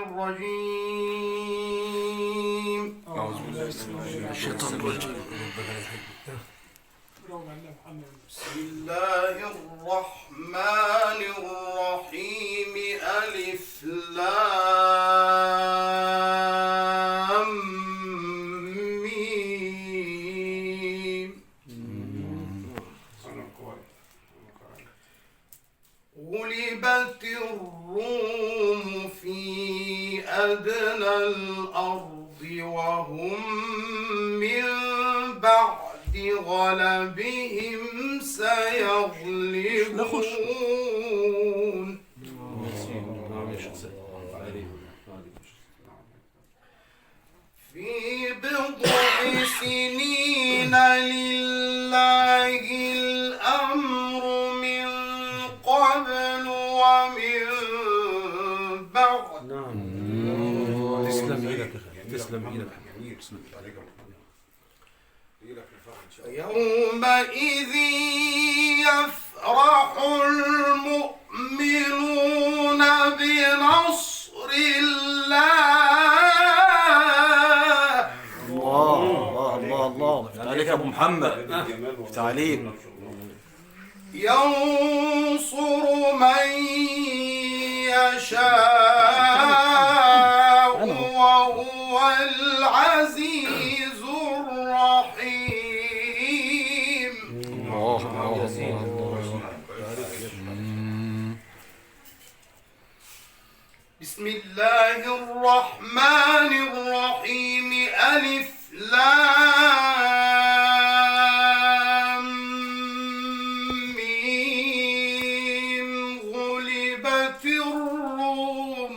الرجيم. أعوذ بالله من الشيطان الرجيم. بسم الله الرحمن الرحيم. ألف لام ميم. غلبت الروم في أدنى الأرض وهم من بعد غلبهم سيغلبون. في بضع سنين لله الأمر من قبل ومن بعد. تسلم ايدك تسلم ايدك. يومئذ يفرح المؤمنون بنصر الله. الله الله الله. افتح عليك يا ابو محمد. افتح عليك. ينصر من يشاء وهو العزيز الرحيم. الله الله الله. بسم الله الرحمن الرحيم. ألف لام ميم. غلبت الروم.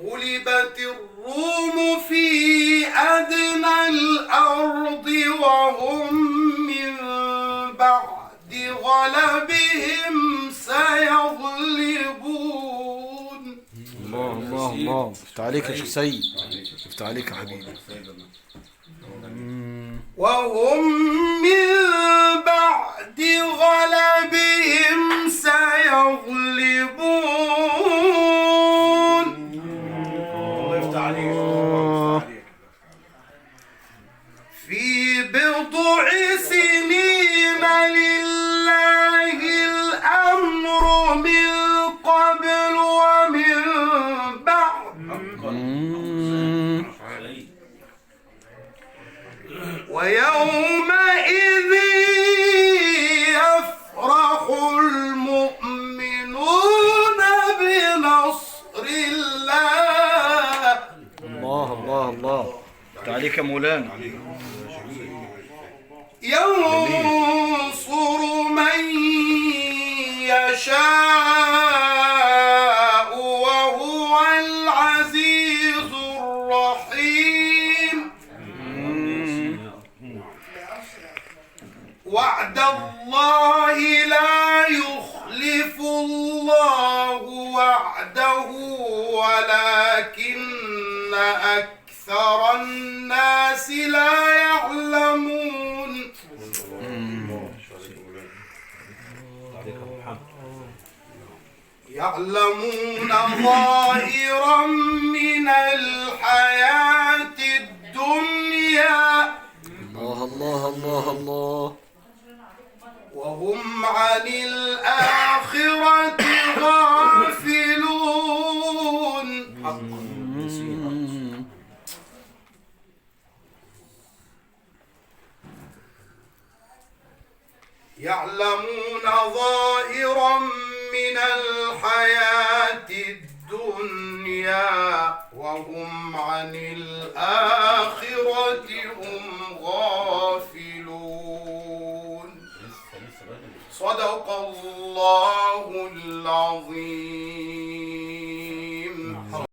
غلبت الروم في أدنى الأرض وهم من بعد غلبهم سيغلبون. الله الله الله. افتح عليك يا شيخ سيد. افتح عليك يا حبيبي. وهم من بعد غلبهم سيغلبون. الله يفتح عليك. في بضع سنين لله الأمر من قبل ومن بعد ويومئذ يفرح المؤمنون بنصر الله. الله الله الله. افتح عليك يا مولانا. ينصر من يشاء وهو العزيز الرحيم. وعد الله لا يخلف الله وعده ولكن أكثر الناس لا يعلمون. يعلمون ظاهرا من الحياة الدنيا. الله الله الله الله. وهم عن الآخرة غافلون. يعلمون ظاهرا من الحياة الدنيا وهم عن الآخرة هم غافلون. صدق الله